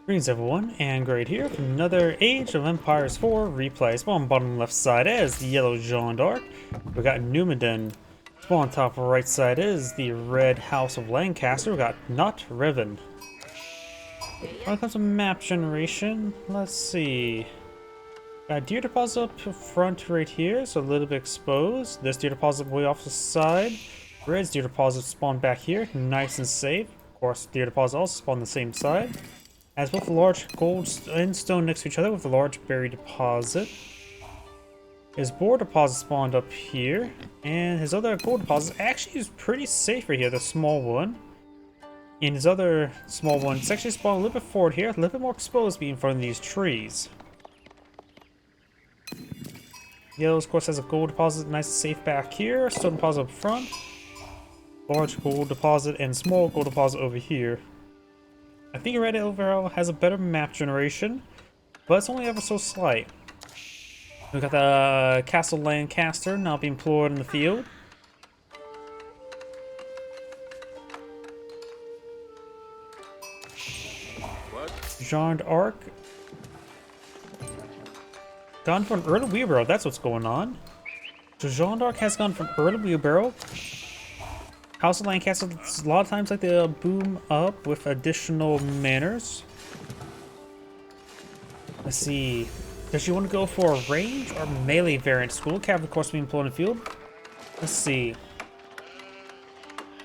Greetings everyone, and Great here for another Age of Empires 4 replay. Spawn on bottom left side is the yellow Jeanne d'Arc. We got Numudan. Spawn on top right side is the red House of Lancaster. We got notRevain. When it comes to map generation, let's see. Got deer deposit up front right here, so a little bit exposed. This deer deposit way off the side. Red's deer deposit spawned back here, nice and safe. Of course, deer deposit also spawned on the same side. As both a large gold and stone next to each other with a large berry deposit. His boar deposit spawned up here, and his other gold deposit actually is pretty safe right here, the small one. And his other small one is actually spawned a little bit forward here, a little bit more exposed being in front of these trees. Yellow, of course, has a gold deposit, nice and safe back here, stone deposit up front, large gold deposit, and small gold deposit over here. I think Red overall has a better map generation, but it's only ever so slight. We got the Castle Lancaster now being employed in the field. Jeanne d'Arc gone for an early wheelbarrow, that's what's going on. So Jeanne d'Arc has gone from early wheelbarrow. House of Lancaster, a lot of times like to boom up with additional manners. Let's see. Does she want to go for a range or melee variant? School Cav, of course, being employed in the field. Let's see.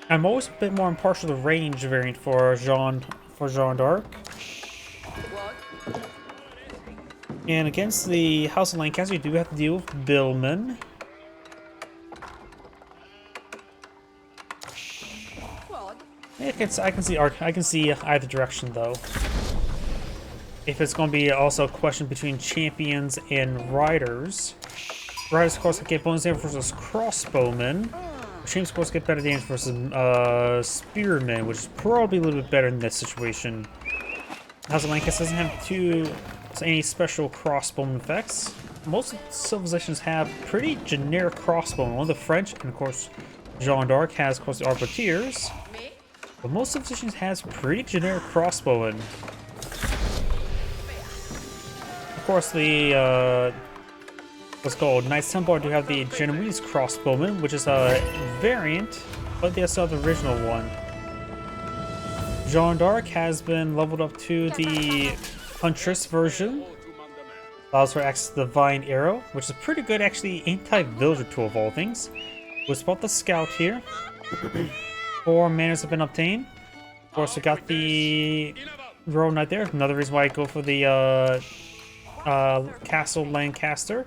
I'm always a bit more impartial to range variant for Jeanne d'Arc. And against the House of Lancaster, you do have to deal with Billman. I can see either direction though. If it's going to be also a question between champions and riders. Riders, of course, get bonus damage versus crossbowmen. Champions, of course, get better damage versus spearmen, which is probably a little bit better in this situation. House of Lancaster doesn't have any special crossbowman effects. Most civilizations have pretty generic crossbowmen. One of the French, and of course, Jeanne d'Arc has, of course, the Arbaletiers. But most civilizations has pretty generic crossbowmen. Of course, the what's called Knights Templar do have the Genoese crossbowman, which is a variant, but they also have the original one. Jeanne d'Arc has been leveled up to the Huntress version. Allows her access to the Divine Arrow, which is a pretty good, actually, anti-villager tool of all things. We'll spot the Scout here. 4 manners have been obtained. Of course, we got the Royal Knight there. Another reason why I go for the Castle Lancaster.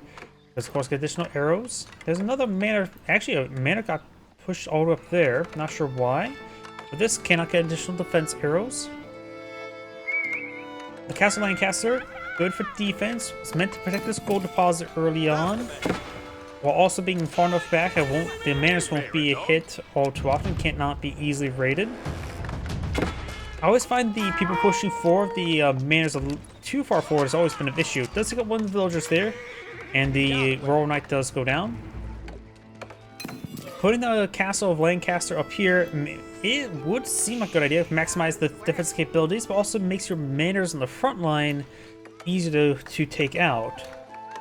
Because, of course, get additional arrows. There's another manor. Actually, a manor got pushed all the way up there. Not sure why. But this cannot get additional defense arrows. The Castle Lancaster, good for defense. It's meant to protect this gold deposit early on. While also being far enough back, the manners won't be hit all too often, cannot be easily raided. I always find the people pushing forward the manners too far forward has always been an issue. It does take up one of the villagers there, and the Royal Knight does go down. Putting the Castle of Lancaster up here, it would seem like a good idea to maximize the defense capabilities, but also makes your manners on the front line easier to take out.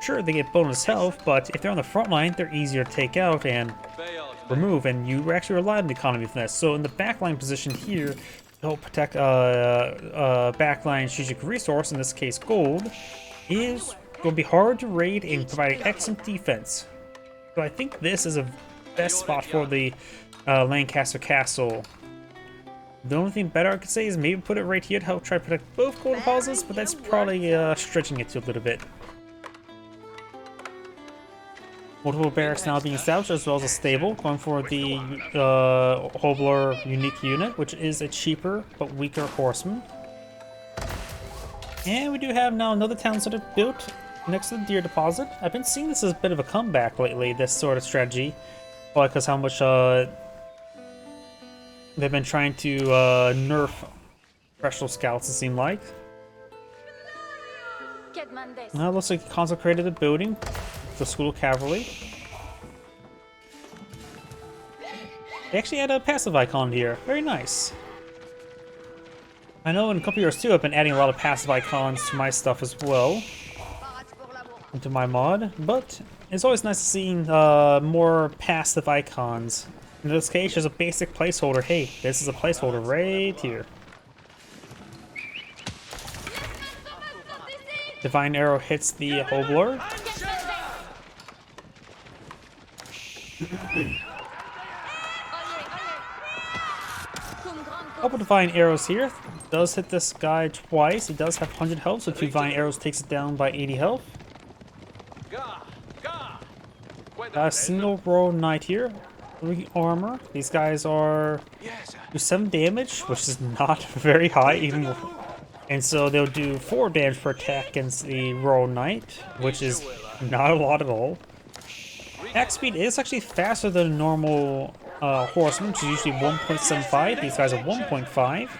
Sure, they get bonus health, but if they're on the front line, they're easier to take out and remove, and you actually rely on the economy for this. So in the backline position here, to help protect backline strategic resource, in this case gold, is going to be hard to raid and provide excellent defense. So I think this is a best spot for the Lancaster Castle. The only thing better I could say is maybe put it right here to help try to protect both gold deposits, but that's probably stretching it to a little bit. Multiple barracks now being established, as well as a stable, going for the Hobler unique unit, which is a cheaper but weaker horseman. And we do have now another town sort of built next to the deer deposit. I've been seeing this as a bit of a comeback lately, this sort of strategy, probably because how much they've been trying to nerf professional scouts, it seemed like. Now it looks like consecrated a building. The School Cavalry. They actually had a passive icon here. Very nice. I know in a couple years too, I've been adding a lot of passive icons to my stuff as well, into my mod, but it's always nice seeing more passive icons. In this case, there's a basic placeholder. Hey, this is a placeholder right here. Divine Arrow hits the Hobler. Couple Divine Arrows here. Does hit this guy twice. He does have 100 health, so 2 Divine Arrows takes it down by 80 health. A single row knight here. 3 armor. These guys are do 7 damage, which is not very high, even. And so they'll do 4 damage per attack against the row knight, which is not a lot at all. Attack speed is actually faster than a normal horseman, which is usually 1.75. These guys are 1.5.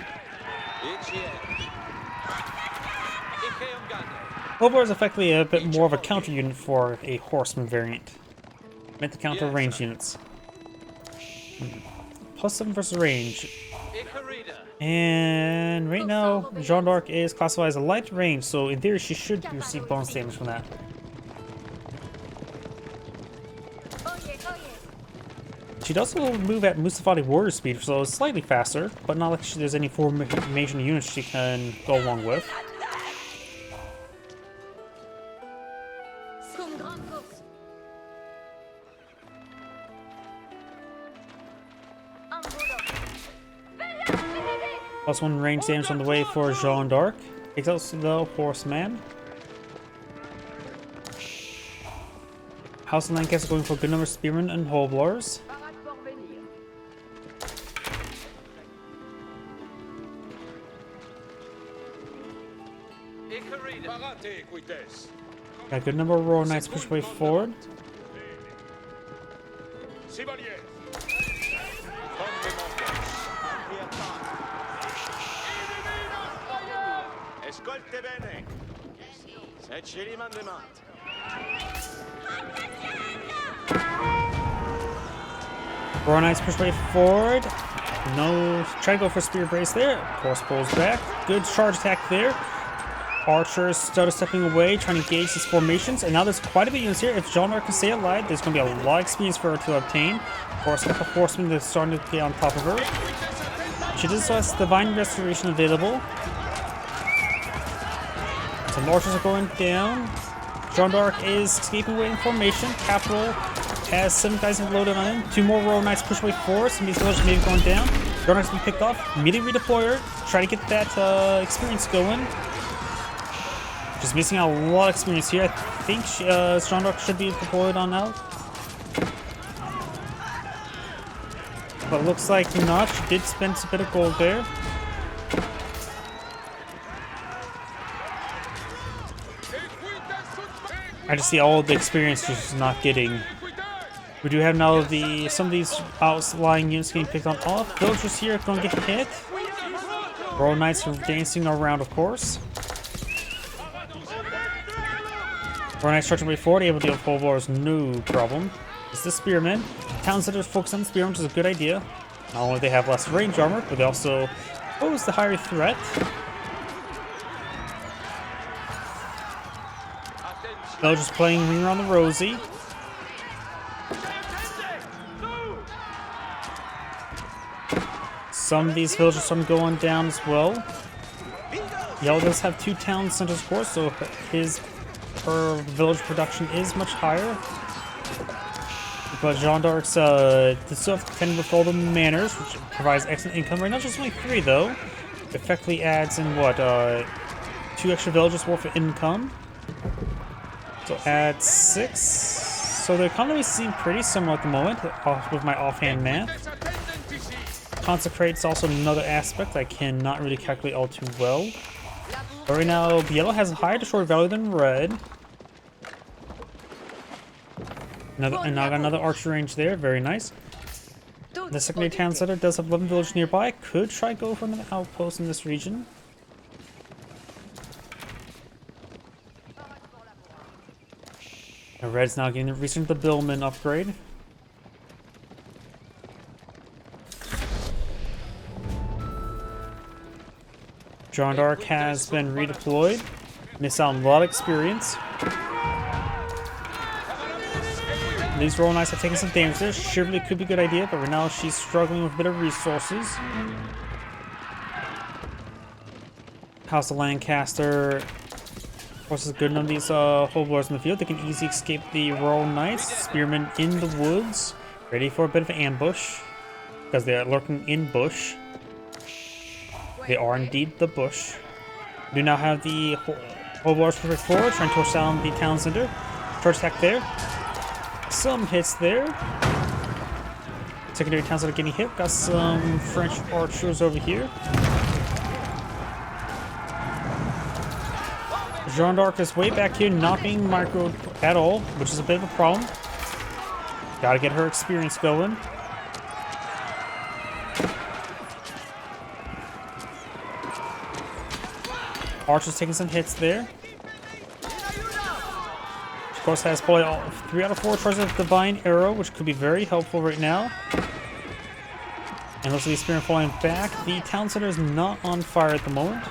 Hobler is effectively a bit more of a counter unit for a horseman variant, meant to counter range units. +7 versus range. And right now, Jeanne d'Arc is classified as a light range, so in theory she should receive bonus damage from that. She does also move at Musafati warrior speed, so it's slightly faster, but not like there's any formation units she can go along with. +1 range damage on the way for Jeanne d'Arc. Takes out the horseman. House of Lancaster going for a good number of spearmen and hoblars. Got a good number of royal knights push way forward. Royal Knights push way forward. No, try to go for Spear Brace there. Of course, pulls back. Good charge attack there. Archers started stepping away, trying to engage these formations. And now there's quite a bit of units here. If Jeanne d'Arc can stay alive, there's going to be a lot of experience for her to obtain. Of course, a couple horsemen that's starting to get on top of her. She does has Divine Restoration available. Some archers are going down. Jeanne d'Arc is escaping away in formation. Capital has 7 guys loaded on him. 2 more Royal Knights push way forward. Some of these villagers may be going down. Jeanne d'Arc's be picked off. Immediately redeploy her. Try to get that experience going. Just missing out a lot of experience here. I think Jeanne d'Arc should be deployed on out. But looks like not. She did spend a bit of gold there. I just see all the experience she's not getting. We do have now some of these outlying units getting picked on off. Villagers here are going to get hit. Royal Knights are dancing around, of course. Royal Knights stretching way forward, able to deal with full wars, no problem. It's the Spearmen. Town centers focus on the Spearmen, which is a good idea. Not only do they have less range armor, but they also pose the higher threat. Villagers playing Ring Around the Rosie. Some of these villagers are going down as well. Yellow does have 2 town centers, of course, so her village production is much higher. But Jeanne d'Arc's still have to contend with all the manors, which provides excellent income. Right now, just only 3 though. Effectively adds in what 2 extra villages worth of income. So add 6. So the economy seems pretty similar at the moment, with my offhand math. Consecrate's also another aspect I cannot really calculate all too well. But right now, yellow has a higher destroy value than red. And now I got another archer range there, very nice. The secondary town center does have 11 villages nearby. Could try go for another outpost in this region. And red's now getting recent the Billman upgrade. Jeanne d'Arc has been redeployed. Miss out on a lot of experience. These Royal Knights have taken some damage there. Surely could be a good idea, but right now she's struggling with a bit of resources. House of Lancaster, of course, is good. None of these holdlords in the field. They can easily escape the Royal Knights. Spearmen in the woods, ready for a bit of an ambush, because they are lurking in bush. They are indeed the bush. We do now have the holdlords perfect forward, trying to push down the town center. Charge attack there. Some hits there. Secondary towns that are getting hit. Got some French archers over here. Jeanne d'Arc is way back here, not being microed at all, which is a bit of a problem. Gotta get her experience going. Archer's taking some hits there. Of course, has probably 3 out of 4 charges of Divine Arrow, which could be very helpful right now. And looks like the Spearman falling back. The town center is not on fire at the moment.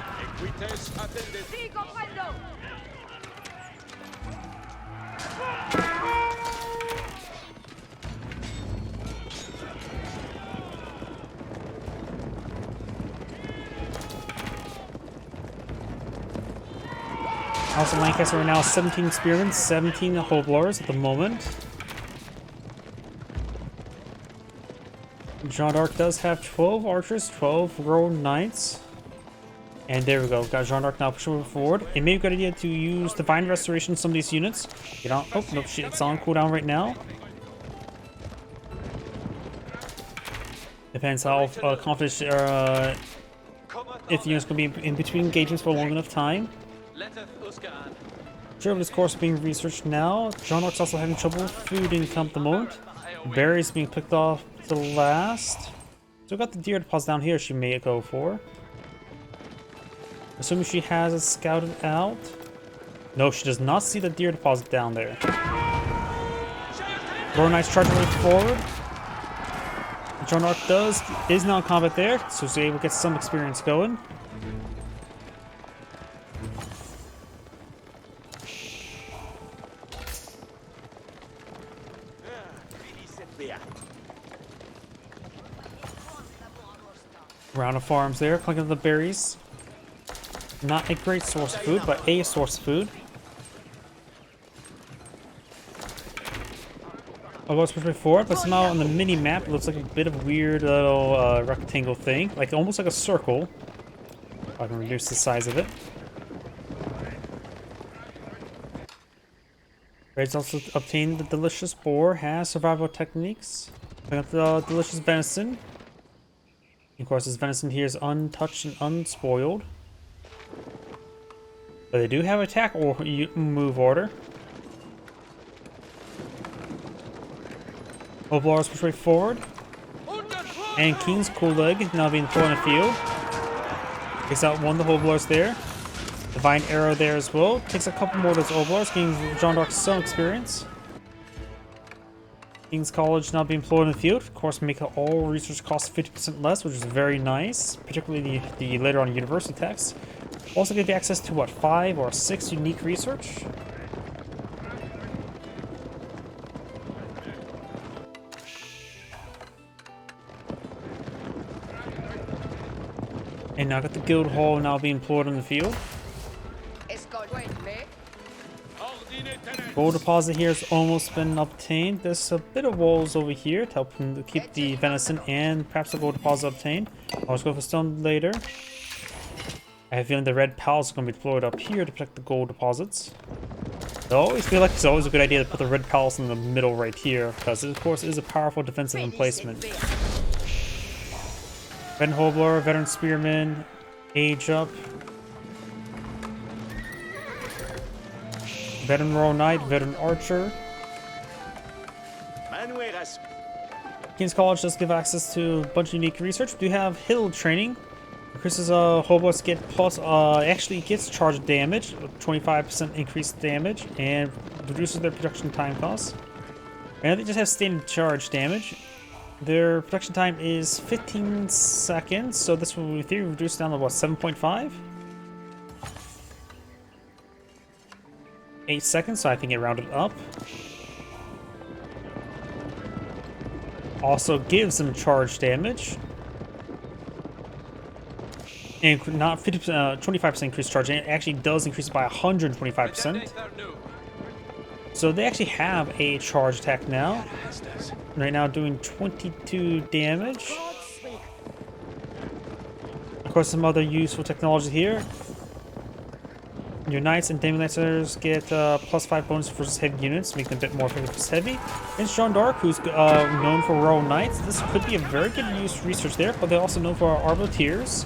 House of Lancaster right now 17 spearmen, 17 holdlords at the moment. Jeanne d'Arc does have 12 archers, 12 Royal Knights. And there we go. Got Jeanne d'Arc now pushing forward. It may be a good idea to use Divine Restoration on some of these units. Get on. Oh, nope, it's on cooldown right now. Depends how confident if the units can be in between engagements for a long enough time. Germany's course being researched now. Jeanne d'Arc's also having trouble with food income at the moment. Berries being picked off to last. So we got the deer deposit down here she may go for. Assuming she has it scouted out. No, she does not see the deer deposit down there. Royal Knights charging way forward. Jeanne d'Arc is now in combat there, so she's able to get some experience going. Round of farms there, collecting the berries. Not a great source of food, but a source of food. I'll go push forward, but somehow on the mini map it looks like a bit of a weird little rectangle thing, like almost like a circle. I can reduce the size of it. Raid's also obtained the delicious boar, has survival techniques. Pick up the delicious venison. Of course, this venison here is untouched and unspoiled. But they do have attack or move order. Holdlords push right forward. And King's Cool Leg now being thrown in the field. Takes out one of the Holdlords there. Divine Arrow there as well. Takes a couple more of those Holdlords, giving Jeanne d'Arc some experience. King's College now being employed in the field. Of course, make all research costs 50% less, which is very nice, particularly the later on university techs. Also give you access to what, 5 or 6 unique research? And now got the guild hall now being employed in the field. Gold deposit here has almost been obtained. There's a bit of walls over here to help them keep the venison and perhaps the gold deposit obtained. I'll just go for stone later. I have a feeling the red pals are going to be deployed up here to protect the gold deposits. I always feel like it's always a good idea to put the red pals in the middle right here, because it, of course, is a powerful defensive emplacement. Veteran Holdlord, Veteran Spearman, age up. Veteran Royal Knight, Veteran Archer. King's College does give access to a bunch of unique research. We do have hill training. Increases Holdlords get plus, actually gets charge damage, 25% increased damage, and reduces their production time costs. And they just have standard charge damage. Their production time is 15 seconds, so this will be reduced down to what, 7.5? 8 seconds, so I think it rounded up. Also gives them charge damage. And not 50%, 25% increased charge, and it actually does increase it by 125%. So they actually have a charge attack now. Right now doing 22 damage. Of course, some other useful technology here. Your knights and demi lancers get +5 bonus versus heavy units, make them a bit more effective versus heavy. And Jeanne d'Arc, who's known for royal knights. This could be a very good use research there, but they're also known for our arbaletiers.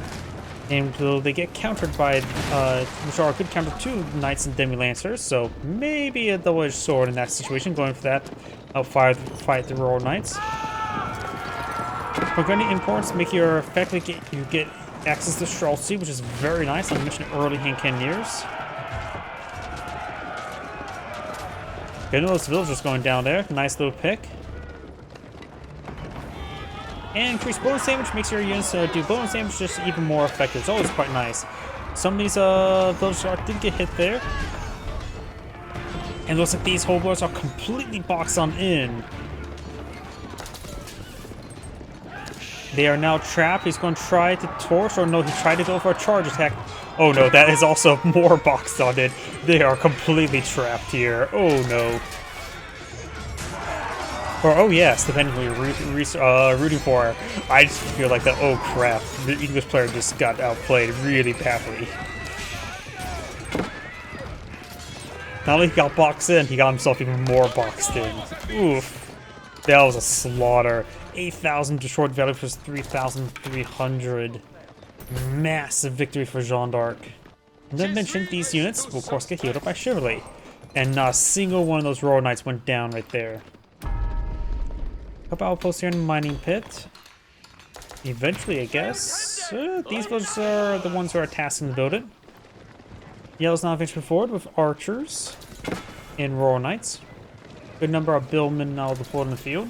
And they get countered by, which are a good counter to knights and demi lancers. So maybe a double-edged sword in that situation, going for that fight the royal knights. Burgundy imports make your effectively you get access to Streltsy, which is very nice. I mentioned early hand cannoneers. Good, those villagers going down there. Nice little pick. And increased bonus damage makes your units do bonus damage just even more effective. It's always quite nice. Some of these villagers did get hit there. And it looks like these holders are completely boxed on in. They are now trapped. He's going to try to torch, or no, he tried to go for a charge attack. Oh no, that is also more boxed on it. They are completely trapped here. Oh no. Or oh yes, depending on who you're rooting for. I just feel like that. Oh crap, the English player just got outplayed really badly. Not only he got boxed in, he got himself even more boxed in. Oof. That was a slaughter. 8,000 destroyed value versus 3,300. Massive victory for Jeanne d'Arc. And then mentioned these units will of course get healed up by Chivalry. And not a single one of those royal knights went down right there. Couple outposts here in the mining pit. Eventually, I guess. These villagers are the ones who are tasked to build it. Yellow's now venturing forward with archers and royal knights. Good number of billmen now deployed in the field.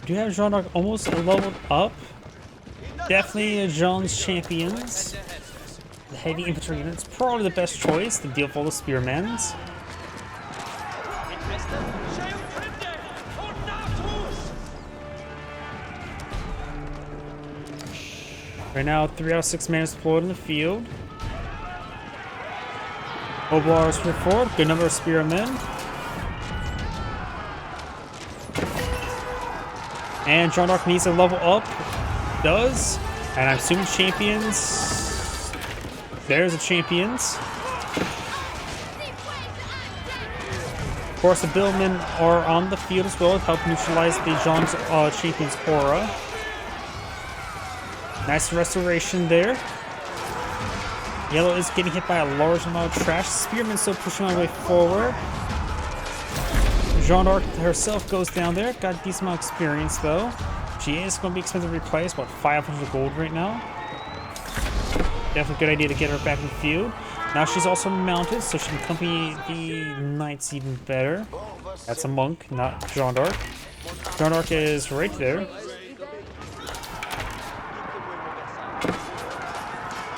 Do you have Jeanne d'Arc almost leveled up? Definitely Jeanne's champions. The heavy infantry unit's probably the best choice to deal with all the spearmans. Right now, 3 out of 6 men is deployed in the field. Oblars move forward, good number of spearmen. And Jeanne d'Arc needs to level up. Does. And I'm assuming champions. There's the champions. Of course, the billmen are on the field as well to help neutralize the Jeanne's champions aura. Nice restoration there. Yellow is getting hit by a large amount of trash. Spearman still pushing my way forward. Jeanne d'Arc herself goes down there. Got a decent amount of experience though. She is going to be expensive to replace. About 500 gold right now. Definitely a good idea to get her back in the field. Now she's also mounted, so she can accompany the knights even better. That's a monk, not Jeanne d'Arc. Jeanne d'Arc is right there.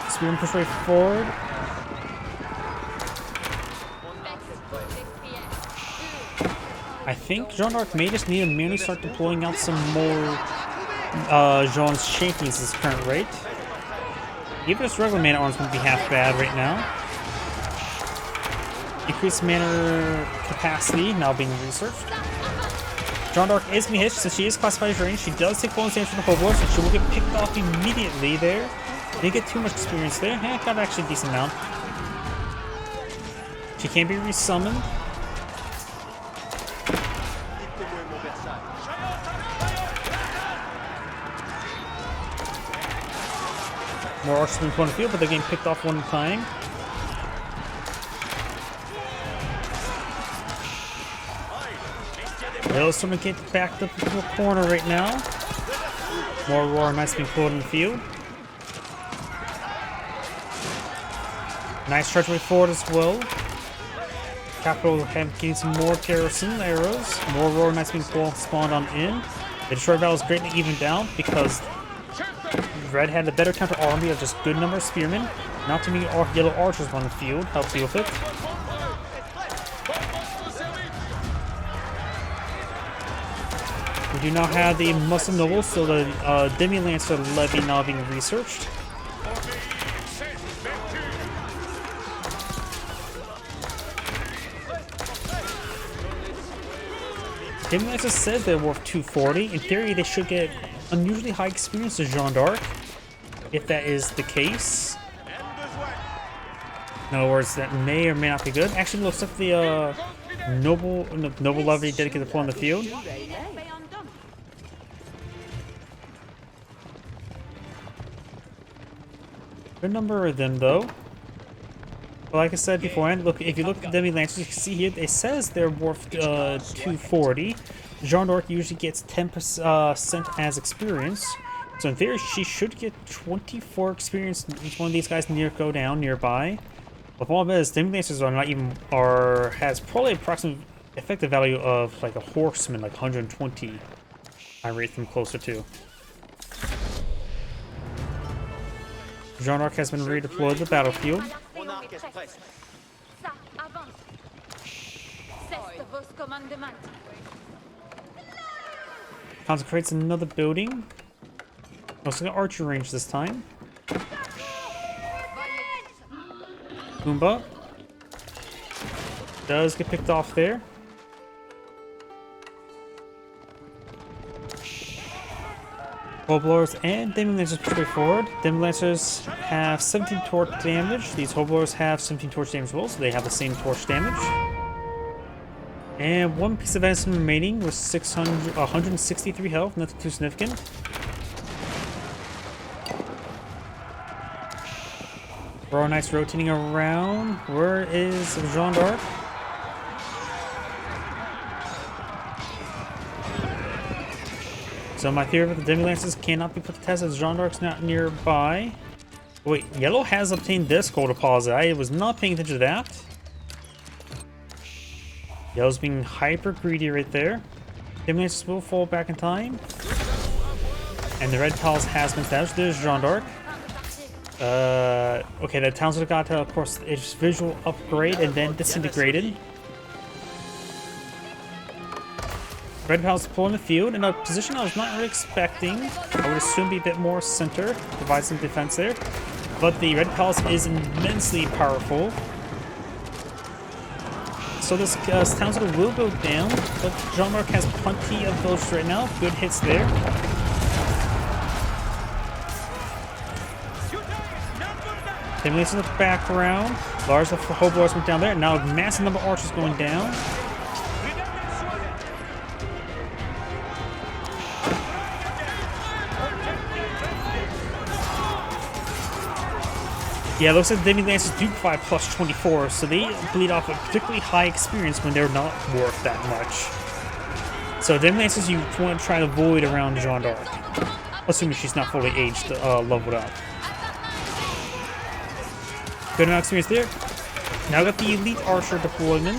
Spearman push right forward. I think Jeanne d'Arc may just need to merely start deploying out some more Jeanne's champions at this current rate. Even just regular mana arms wouldn't be half bad right now. Increased mana capacity now being researched. Jeanne d'Arc is being hit since she is classified as range. She does take bonus damage from the hoboes, and she will get picked off immediately there. Didn't get too much experience there. Got actually a decent amount. She can be resummoned. More archers in the field, but they're getting picked off one time. Yellow's trying to get backed up into a corner right now. More roar knights being pulled in the field. Nice charge way forward as well. Capital have gained some more garrison arrows. More roar knights being spawned on in. The destroy battle is greatly evened out because Red had a better counter army of just good number of spearmen. Not too many yellow archers on the field. Helps you with it. We do now have the Muslim nobles, so the demi-lancer levy now being researched. Demi-lancer says they're worth 240. In theory, they should get unusually high experience to Jeanne d'Arc, if that is the case. In other words, that may or may not be good. Actually, looks like the noble levy dedicated to pull on the field. Good number of them, though. But like I said beforehand, look, if you look at the demi-lancers, you can see here, it says they're worth 240. Jeanne d'Arc usually gets 10% as experience. So in theory, she should get 24 experience. Each one of these guys go down nearby. The problem is, demi-lancers are not even, has probably approximate effective value of like a horseman, like 120. I rate them closer to. Jeanne d'Arc has been redeployed to the battlefield. Consecrates another building. Looks like an archer range this time. Boomba does get picked off there. Hoblars and demi-lancers push way forward. Demi-lancers have 17 torch damage. These hoblars have 17 torch damage as well, so they have the same torch damage. And one piece of medicine remaining with 163 health, nothing too significant. Royal Knights rotating around. Where is Jeanne d'Arc? So my theory of the demi-lancers cannot be put to test as Jeanne d'Arc's not nearby. Wait, yellow has obtained this gold deposit. I was not paying attention to that. Yellow's being hyper greedy right there. Demi-lancers will fall back in time. And the red palace has been established. There's Jeanne d'Arc. Okay, the towns have got, of course, its visual upgrade and then disintegrated. Red Palace pull in the field in a position I was not really expecting. I would assume be a bit more center, provide some defense there. But the Red Palace is immensely powerful. So this town sort of will go down, but Jeanne d'Arc has plenty of villagers right now. Good hits there. Demi-lancers in the background. Large of hoblars went down there. Now a massive number of archers going down. Yeah, it looks like the demi-lancers do provide plus 24, so they bleed off a particularly high experience when they're not worth that much. So demi-lancers you want to try to avoid around Jeanne d'Arc, assuming she's not fully aged, leveled up. Good amount of experience there. Now got the elite archer deployment.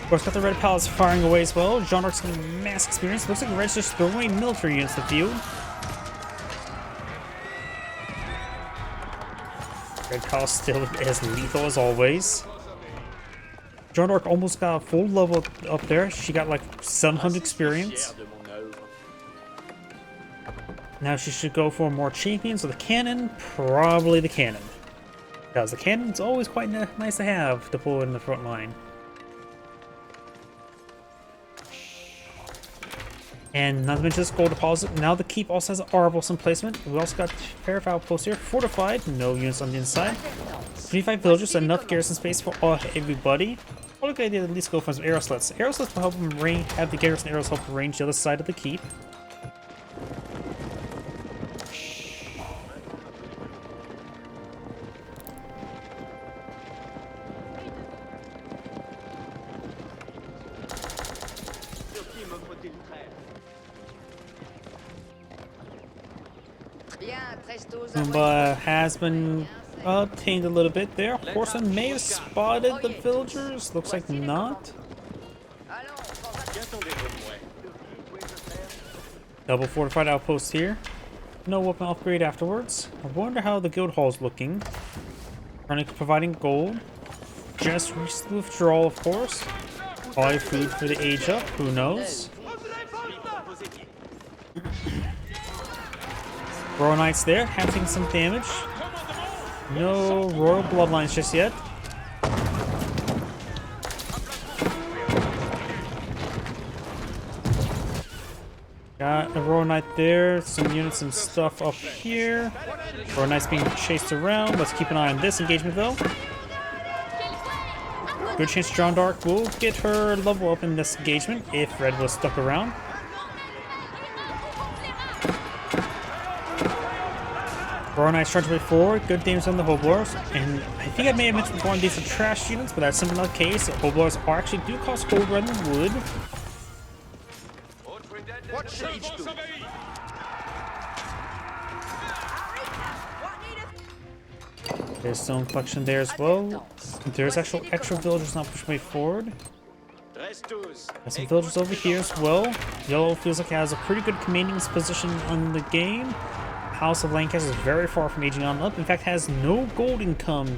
Of course, got the Red Palace firing away as well. Jeanne d'Arc's getting mass experience. Looks like Red's just throwing military units to the field. Red Palace still as lethal as always. Jeanne d'Arc almost got a full level up there. She got like 700 experience. Now she should go for more champions. So the cannon, probably the cannon. Because the cannon's always quite nice to have to pull in the front line. And not to mention this gold deposit. Now the keep also has an Arbalson placement. We also got a pair of outposts here. Fortified, no units on the inside. 25 villagers, enough garrison space for everybody. What a good idea to at least go for some arrow slits. Arrow slits will help them have the garrison arrows help range the other side of the keep. Pumbaa has been obtained a little bit there. Horseman may have spotted the villagers. Looks like not. Double fortified outpost here. No weapon upgrade afterwards. I wonder how the guild hall's looking. Currently providing gold. Just recently withdrawal, of course. Probably food for the age up. Who knows? Royal Knights there, having some damage. No Royal Bloodlines just yet. Got a Royal Knight there, some units and stuff up here. Royal Knights being chased around. Let's keep an eye on this engagement though. Good chance Jeanne d'Arc will get her level up in this engagement if Red was stuck around. Royal Knights charge way forward, good damage on the Hoblars, and I think I may have mentioned before these are trash units, but that's simply not the case. The Hoblars are actually do cost gold rather than wood. There's stone collection there as well. There's actual extra villagers not pushing way forward. Got some villagers over here as well. Yellow feels like it has a pretty good commanding position on the game. House of Lancaster is very far from aging on up. In fact, has no gold income,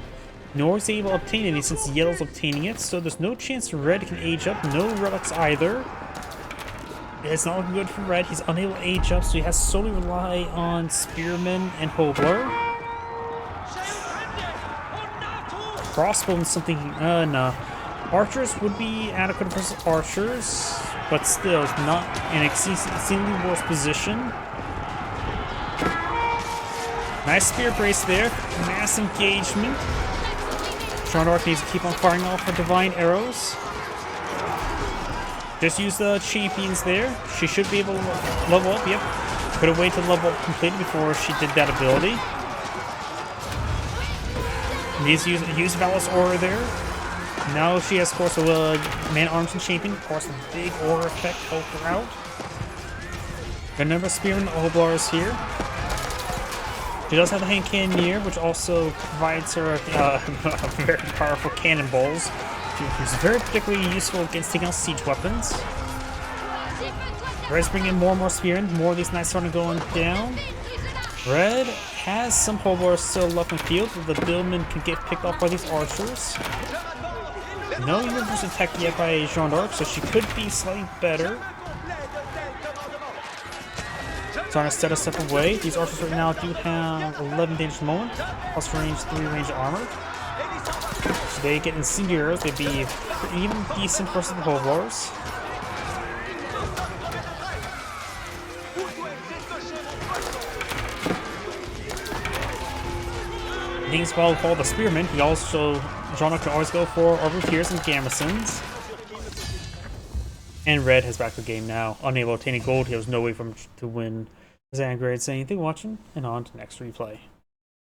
nor is able to obtain any since Yellow's obtaining it. So there's no chance Red can age up. No relics either. It's not looking good for Red. He's unable to age up, so he has to solely rely on Spearmen and Hoblar. Crossbow and something. No. Archers would be adequate versus archers, but still, it's not an exceedingly worse position. Nice spear brace there. Mass engagement. Jeanne d'Arc needs to keep on firing off her divine arrows. Just use the champions there. She should be able to level up. Yep. Could have waited to level up completely before she did that ability. Needs to use Valor's Aura there. Now she has, of course, a man-arms and champion. Of course, the big aura effect helped her out. Got a number of Spearmen and Oblars here. She does have the hand cannoneer, which also provides her very powerful cannonballs, which is very particularly useful against taking out siege weapons. Red's bringing in more and more spearmen. More of these knights starting going down. Red has some Hoblars still left in the field, but the Billmen can get picked off by these archers. No universal attack yet by Jeanne d'Arc, so she could be slightly better. Trying to set a step away. These archers right now do have 11 damage at the moment, plus range 3 range armor. So they get incendiaries, they'd be even decent versus the Hoblars. Things well called the Spearman. He also, Jeanne d'Arc can always go for Arbuteers and Gamisons. And Red has back the game now. Unable to obtain any gold, he has no way for him to win. As Angry saying, thank you for watching, and on to next replay.